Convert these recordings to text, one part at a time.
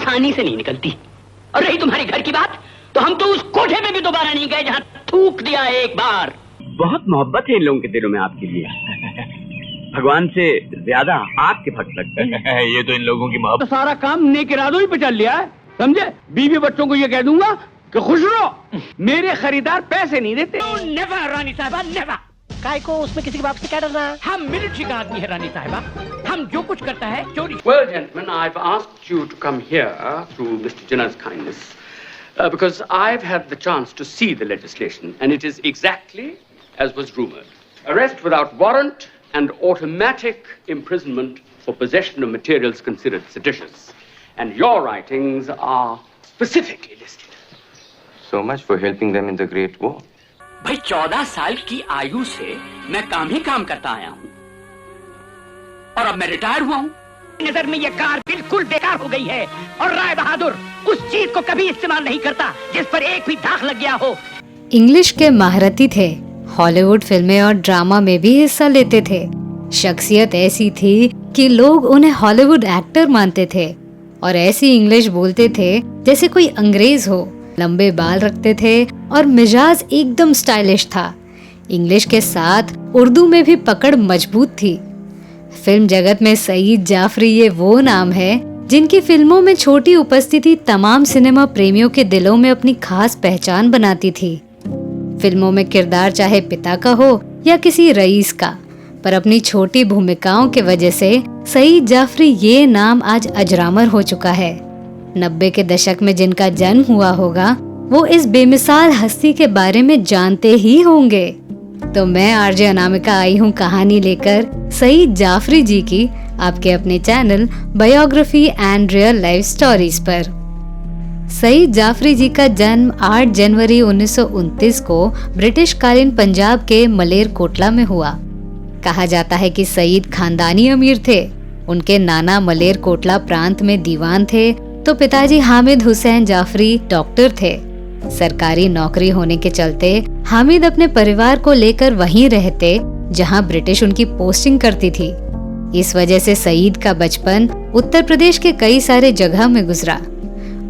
कहानी से नहीं निकलती। और रही तुम्हारी घर की बात, तो हम तो उस कोठे में भी दोबारा नहीं गए जहाँ थूक दिया एक बार। बहुत मोहब्बत है इन लोगों के दिलों में आपके लिए। भगवान से ज्यादा आपके भक्त लगते हैं। ये तो इन लोगों की मोहब्बत। तो सारा काम नेक इरादों ही पे चल लिया है, समझे? बीवी बच्चों को ये कह दूंगा कि खुश रहो, मेरे खरीदार पैसे नहीं देते। नेवर रानी साहबा, नेवर। काय को उसमें किसी के बाप से क्या डरना है? हम मिलिट्री का आदमी है रानी साहबा, हम जो कुछ करता है चोरी। Well, gentlemen, I've asked you to come here through Mr. Jinnah's kindness because I've had the chance to see the legislation and it is exactly as was rumored. Arrest without warrant and automatic imprisonment for possession of materials considered seditious. And your writings are specifically listed. So much for helping them in the Great War. भाई 14 साल की आयु से मैं काम ही काम करता आया हूँ और अब मैं रिटायर हुआ हूँ। नजर में ये कार बिल्कुल बेकार हो गई है और राय बहादुर उस चीज को कभी इस्तेमाल नहीं करता जिस पर एक भी दाग लग गया हो। इंग्लिश के महारथी थे, हॉलीवुड फिल्में और ड्रामा में भी हिस्सा लेते थे। शख्सियत ऐसी थी कि लोग उन्हें हॉलीवुड एक्टर मानते थे और ऐसी इंग्लिश बोलते थे जैसे कोई अंग्रेज हो। लंबे बाल रखते थे और मिजाज एकदम स्टाइलिश था। इंग्लिश के साथ उर्दू में भी पकड़ मजबूत थी। फिल्म जगत में सईद जाफरी ये वो नाम है जिनकी फिल्मों में छोटी उपस्थिति तमाम सिनेमा प्रेमियों के दिलों में अपनी खास पहचान बनाती थी। फिल्मों में किरदार चाहे पिता का हो या किसी रईस का, पर अपनी छोटी भूमिकाओं के वजह से सईद जाफरी ये नाम आज अजरामर हो चुका है। 90 के दशक में जिनका जन्म हुआ होगा वो इस बेमिसाल हस्ती के बारे में जानते ही होंगे। तो मैं आरजे अनामिका आई हूँ कहानी लेकर सईद जाफरी जी की, आपके अपने channel biography and real life stories पर। सईद जाफरी जी का जन्म 8 जनवरी 1929 को ब्रिटिश कालीन पंजाब के मलेरकोटला में हुआ। कहा जाता है कि सईद खानदानी अमीर थे। उनके नाना मलेरकोटला प्रांत में दीवान थे तो पिताजी हामिद हुसैन जाफरी डॉक्टर थे। सरकारी नौकरी होने के चलते हामिद अपने परिवार को लेकर वहीं रहते जहां ब्रिटिश उनकी पोस्टिंग करती थी। इस वजह से सईद का बचपन उत्तर प्रदेश के कई सारे जगह में गुजरा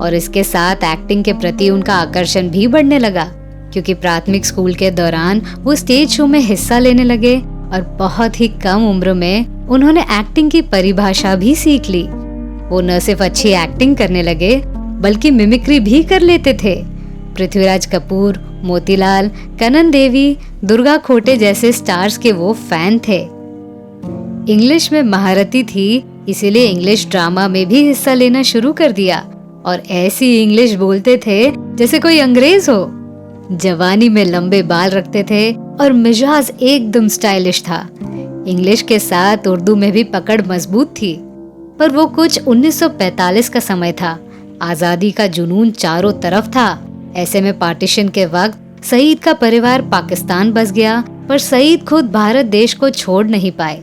और इसके साथ एक्टिंग के प्रति उनका आकर्षण भी बढ़ने लगा, क्योंकि प्राथमिक स्कूल के दौरान वो स्टेज शो में हिस्सा लेने लगे और बहुत ही कम उम्र में उन्होंने एक्टिंग की परिभाषा भी सीख ली। वो न सिर्फ अच्छी एक्टिंग करने लगे बल्कि मिमिक्री भी कर लेते थे। पृथ्वीराज कपूर, मोतीलाल, कनन देवी, दुर्गा खोटे जैसे स्टार्स के वो फैन थे। इंग्लिश में महारथी थी, इसीलिए इंग्लिश ड्रामा में भी हिस्सा लेना शुरू कर दिया और ऐसी इंग्लिश बोलते थे जैसे कोई अंग्रेज हो। जवानी में लंबे बाल रखते थे और मिजाज एकदम स्टाइलिश था। इंग्लिश के साथ उर्दू में भी पकड़ मजबूत थी। पर वो कुछ 1945 का समय था। आजादी का जुनून चारों तरफ था। ऐसे में पार्टीशन के वक्त सईद का परिवार पाकिस्तान बस गया, पर सईद खुद भारत देश को छोड़ नहीं पाए।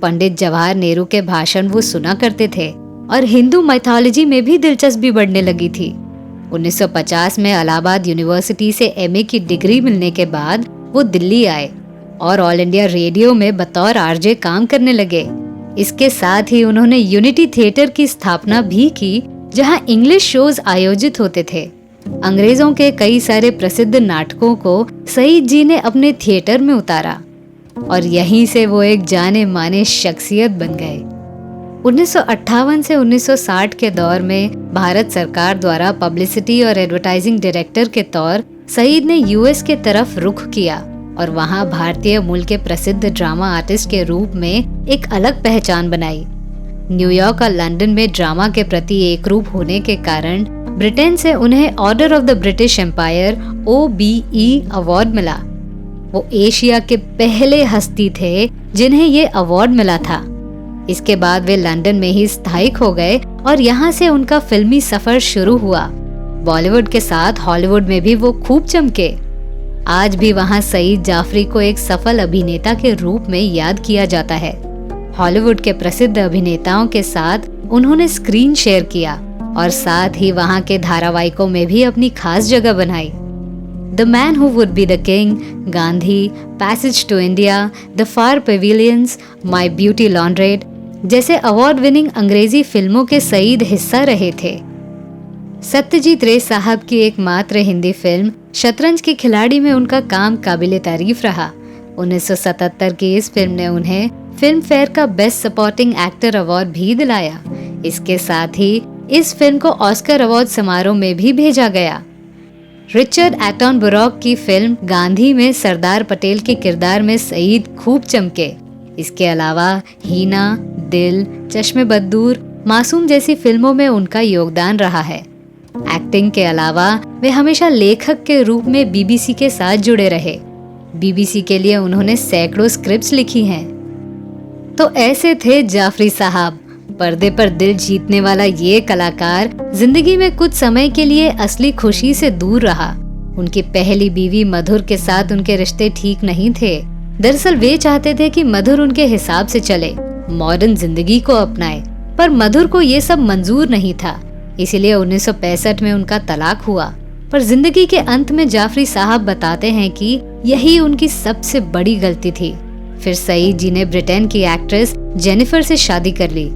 पंडित जवाहर नेहरू के भाषण वो सुना करते थे और हिंदू माइथोलॉजी में भी दिलचस्पी बढ़ने लगी थी। 1950 में इलाहाबाद यूनिवर्सिटी से एमए की डिग्री मिलने के बाद वो दिल्ली आए और ऑल इंडिया रेडियो में बतौर आरजे काम करने लगे। इसके साथ ही उन्होंने यूनिटी थिएटर की स्थापना भी की, जहां इंग्लिश शोज आयोजित होते थे। अंग्रेजों के कई सारे प्रसिद्ध नाटकों को सईद जी ने अपने थिएटर में उतारा और यहीं से वो एक जाने माने शख्सियत बन गए। 1958 से 1960 के दौर में भारत सरकार द्वारा पब्लिसिटी और एडवर्टाइजिंग डायरेक्टर के तौर सईद ने यूएस के तरफ रुख किया और वहां भारतीय मूल के प्रसिद्ध ड्रामा आर्टिस्ट के रूप में एक अलग पहचान बनाई। न्यूयॉर्क और लंदन में ड्रामा के प्रति एक रूप होने के कारण ब्रिटेन से उन्हें order of the British empire OBE award मिला। वो एशिया के पहले हस्ती थे जिन्हें ये अवार्ड मिला था। इसके बाद वे लंदन में ही स्थायिक हो गए और यहाँ से उनका फिल्मी सफर शुरू हुआ। बॉलीवुड के साथ हॉलीवुड में भी वो खूब चमके। आज भी वहाँ सईद जाफरी को एक सफल अभिनेता के रूप में याद किया जाता है। हॉलीवुड के प्रसिद्ध अभिनेताओं के साथ उन्होंने स्क्रीन शेयर किया और साथ ही वहाँ के धारावाहिकों में भी अपनी खास जगह बनाई। The man who would be the king, Gandhi, passage to India, the far pavilions, my beautiful laundrette जैसे अवार्ड विनिंग अंग्रेजी फिल्मों के सईद हिस्सा रहे थे। सत्यजीत रे साहब की एकमात्र हिंदी फिल्म शतरंज के खिलाड़ी में उनका काम काबिले तारीफ रहा। 1977 की इस फिल्म ने उन्हें फिल्म फेयर का बेस्ट सपोर्टिंग एक्टर अवार्ड भी दिलाया। इसके साथ ही इस फिल्म को ऑस्कर अवार्ड समारोह में भी भेजा गया। रिचर्ड एटनबरोग की फिल्म गांधी में सरदार पटेल के किरदार में सईद खूब चमके। इसके अलावा हीना, दिल, चश्मे बद्दूर, मासूम जैसी फिल्मों में उनका योगदान रहा है। एक्टिंग के अलावा वे हमेशा लेखक के रूप में बीबीसी के साथ जुड़े रहे। बीबीसी के लिए उन्होंने सैकड़ों स्क्रिप्ट्स लिखी हैं। तो ऐसे थे जाफरी साहब। पर्दे पर दिल जीतने वाला ये कलाकार जिंदगी में कुछ समय के लिए असली खुशी से दूर रहा। उनकी पहली बीवी मधुर के साथ उनके रिश्ते ठीक नहीं थे। दरअसल वे चाहते थे कि मधुर उनके हिसाब से चले, मॉडर्न जिंदगी को अपनाए, पर मधुर को ये सब मंजूर नहीं था। इसीलिए 1965 में उनका तलाक हुआ। पर जिंदगी के अंत में जाफरी साहब बताते हैं कि यही उनकी सबसे बड़ी गलती थी। फिर सईद जी ने ब्रिटेन की एक्ट्रेस जेनिफर से शादी कर ली।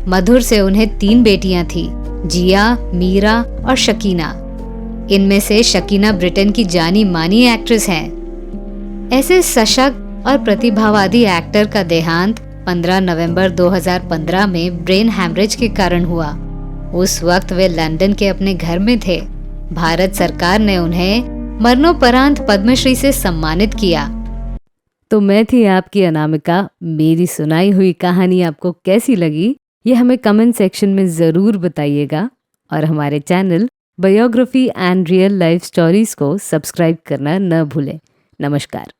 मधुर से उन्हें 3 बेटियां थी, जिया, मीरा और शकीना। इनमें से शकीना ब्रिटेन की जानी मानी एक्ट्रेस हैं। ऐसे सशक्त और प्रतिभावादी एक्टर का देहांत 15 नवंबर 2015 में ब्रेन हैमरेज के कारण हुआ। उस वक्त वे लंदन के अपने घर में थे। भारत सरकार ने उन्हें मरणोपरांत पद्मश्री से सम्मानित किया। तो मैं थी आपकी अनामिका। मेरी सुनाई हुई कहानी आपको कैसी लगी ये हमें कमेंट सेक्शन में ज़रूर बताइएगा और हमारे channel biography and real life stories को सब्सक्राइब करना न भूलें। नमस्कार।